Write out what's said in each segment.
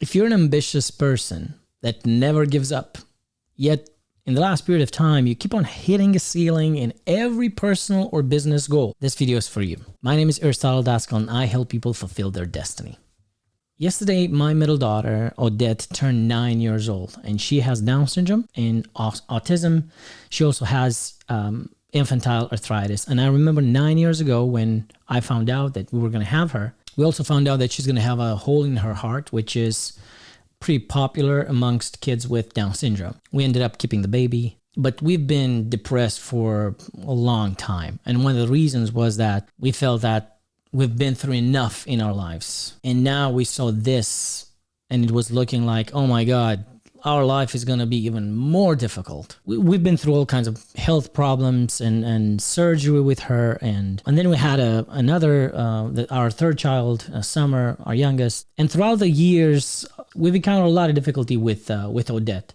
If you're an ambitious person that never gives up, yet in the last period of time, you keep on hitting a ceiling in every personal or business goal, this video is for you. My name is Aristotle Daskal and I help people fulfill their destiny. Yesterday, my middle daughter, Odette, turned 9 years old and she has Down syndrome and autism. She also has infantile arthritis. And I remember 9 years ago when I found out that we were going to have her, we also found out that she's going to have a hole in her heart, which is pretty popular amongst kids with Down syndrome. We ended up keeping the baby, but we've been depressed for a long time. And one of the reasons was that we felt that we've been through enough in our lives. And now we saw this and it was looking like, oh my God, our life is going to be even more difficult. We've been through all kinds of health problems and surgery with her. And then we had our third child, Summer, our youngest. And throughout the years, we've encountered a lot of difficulty with Odette.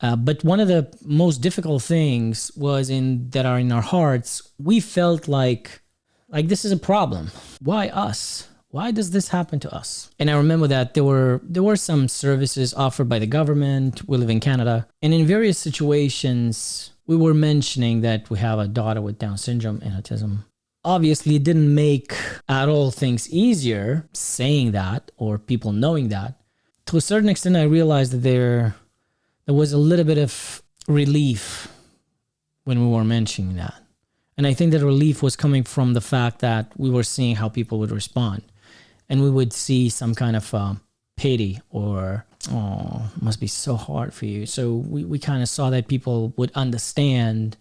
But one of the most difficult things was that are in our hearts, we felt like this is a problem. Why us? Why does this happen to us? And I remember that there were some services offered by the government. We live in Canada. And in various situations, we were mentioning that we have a daughter with Down syndrome and autism. Obviously, it didn't make at all things easier saying that or people knowing that. To a certain extent, I realized that there was a little bit of relief when we were mentioning that. And I think that relief was coming from the fact that we were seeing how people would respond. And we would see some kind of pity or, oh, it must be so hard for you. So we kind of saw that people would understand.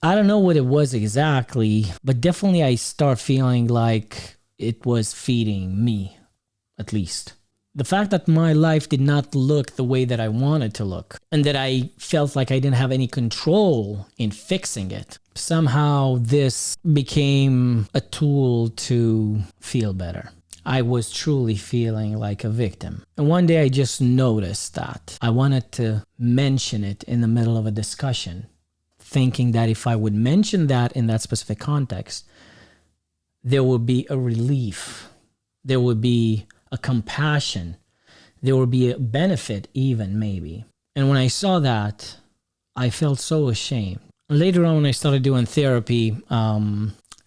I don't know what it was exactly, but definitely I start feeling like it was feeding me, at least. The fact that my life did not look the way that I wanted to look and that I felt like I didn't have any control in fixing it. Somehow this became a tool to feel better. I was truly feeling like a victim. And one day I just noticed that. I wanted to mention it in the middle of a discussion, thinking that if I would mention that in that specific context, there would be a relief. There would be a compassion. There would be a benefit even, maybe. And when I saw that, I felt so ashamed. Later on, when I started doing therapy,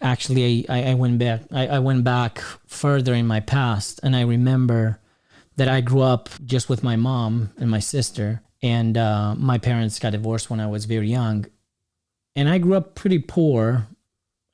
actually, I went back further in my past, and I remember that I grew up just with my mom and my sister, and my parents got divorced when I was very young. And I grew up pretty poor,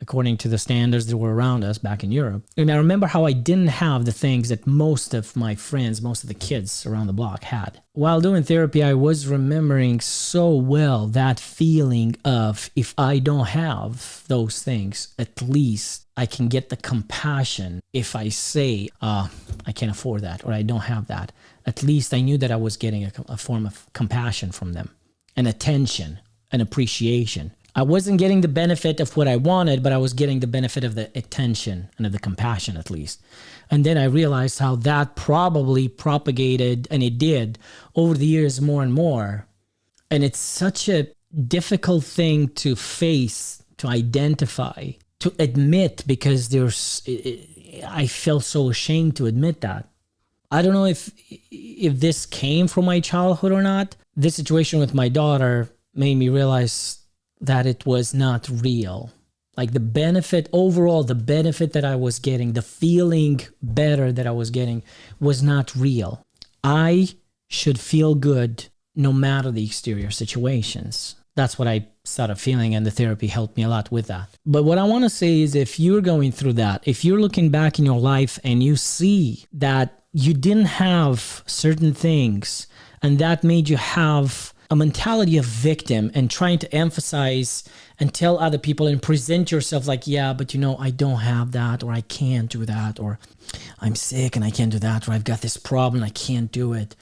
according to the standards that were around us back in Europe. And I remember how I didn't have the things that most of my friends, most of the kids around the block had. While doing therapy, I was remembering so well that feeling of, if I don't have those things, at least I can get the compassion if I say, I can't afford that, or I don't have that. At least I knew that I was getting a form of compassion from them, an attention, an appreciation. I wasn't getting the benefit of what I wanted, but I was getting the benefit of the attention and of the compassion, at least. And then I realized how that probably propagated, and it did, over the years more and more. And it's such a difficult thing to face, to identify, to admit, because I felt so ashamed to admit that. I don't know if this came from my childhood or not. This situation with my daughter made me realize that it was not real. Like the benefit that I was getting, the feeling better that I was getting was not real. I should feel good no matter the exterior situations. That's what I started feeling, and the therapy helped me a lot with that. But what I want to say is, if you're going through that, if you're looking back in your life and you see that you didn't have certain things and that made you have a mentality of victim and trying to emphasize and tell other people and present yourself like, yeah, but I don't have that, or I can't do that, or I'm sick and I can't do that, or I've got this problem, I can't do it.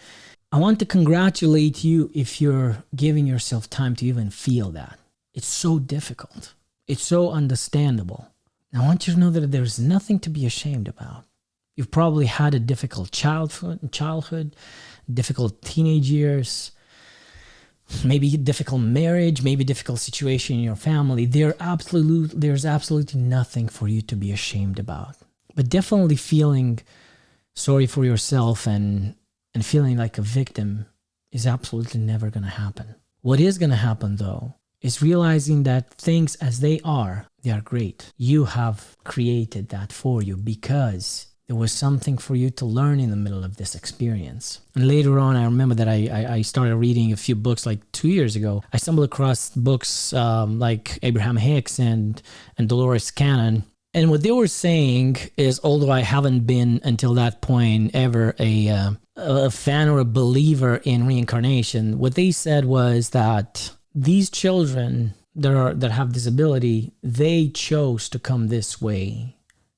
I want to congratulate you if you're giving yourself time to even feel that. It's so difficult. It's so understandable. I want you to know that there's nothing to be ashamed about. You've probably had a difficult childhood, difficult teenage years, maybe a difficult marriage, maybe a difficult situation in your family. There's absolutely nothing for you to be ashamed about. But definitely feeling sorry for yourself and and feeling like a victim is absolutely never going to happen. What is going to happen though is realizing that things as they are great. You have created that for you because there was something for you to learn in the middle of this experience. And later on, I remember that I started reading a few books like 2 years ago. I stumbled across books like Abraham Hicks and Dolores Cannon. And what they were saying is, although I haven't been until that point ever a fan or a believer in reincarnation, what they said was that these children that have disability, they chose to come this way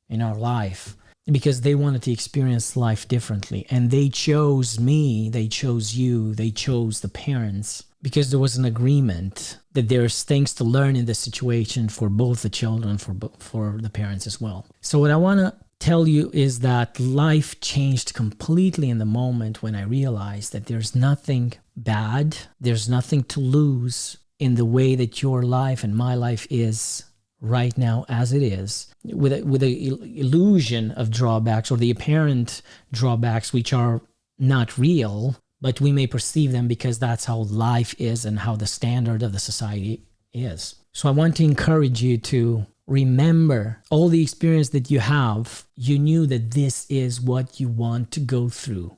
in our life because they wanted to experience life differently. And they chose me, they chose you, they chose the parents because there was an agreement that there's things to learn in this situation for both the children, for the parents as well. So what I want to tell you is that life changed completely in the moment when I realized that there's nothing bad, there's nothing to lose in the way that your life and my life is right now as it is, with the illusion of drawbacks or the apparent drawbacks which are not real, but we may perceive them because that's how life is and how the standard of the society is. So I want to encourage you to remember all the experience that you have. You knew that this is what you want to go through,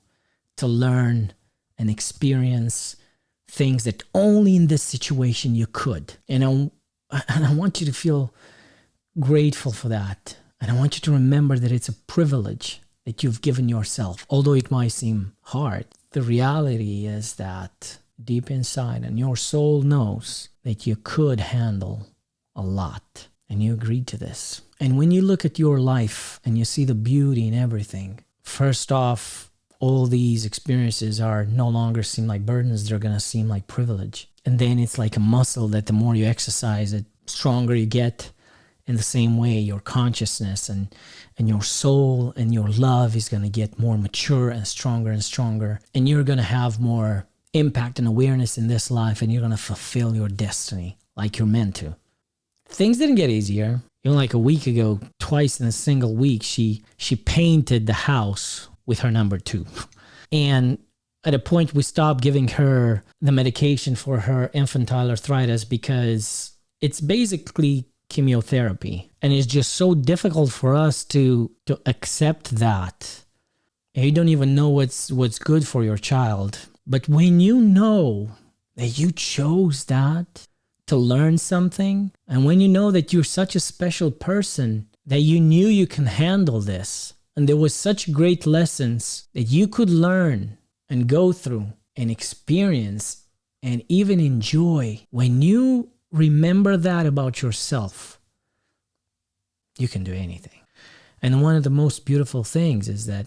to learn and experience things that only in this situation you could. And I want you to feel grateful for that. And I want you to remember that it's a privilege that you've given yourself. Although it might seem hard, the reality is that deep inside and your soul knows that you could handle a lot. And you agreed to this. And when you look at your life and you see the beauty in everything, first off, all these experiences are no longer seem like burdens, they're going to seem like privilege. And then it's like a muscle that the more you exercise it, stronger you get. In the same way, your consciousness and your soul and your love is going to get more mature and stronger. And you're going to have more impact and awareness in this life, and you're going to fulfill your destiny like you're meant to. Things didn't get easier. Like a week ago, twice in a single week, she painted the house with her number 2. And at a point, we stopped giving her the medication for her infantile arthritis because it's basically chemotherapy. And it's just so difficult for us to accept that. And you don't even know what's good for your child. But when you know that you chose that to learn something, and when you know that you're such a special person, that you knew you can handle this, and there was such great lessons that you could learn and go through and experience and even enjoy, when you remember that about yourself, you can do anything. And one of the most beautiful things is that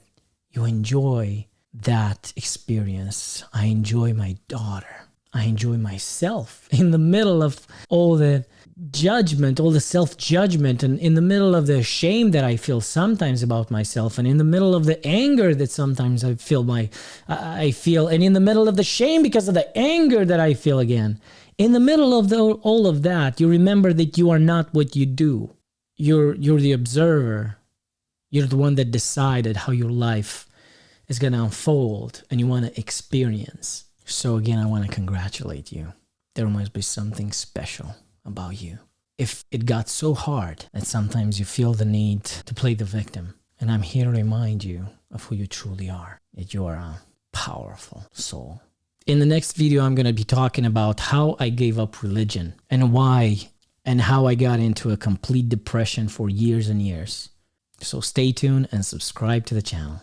you enjoy that experience. I enjoy my daughter. I enjoy myself in the middle of all the judgment, all the self-judgment, and in the middle of the shame that I feel sometimes about myself, and in the middle of the anger that sometimes I feel, and in the middle of the shame because of the anger that I feel again. In the middle of all of that, you remember that you are not what you do. You're the observer. You're the one that decided how your life is going to unfold, and you want to experience. So again, I want to congratulate you. There must be something special about you. If it got so hard that sometimes you feel the need to play the victim, and I'm here to remind you of who you truly are, that you are a powerful soul. In the next video, I'm going to be talking about how I gave up religion and why, and how I got into a complete depression for years and years. So stay tuned and subscribe to the channel.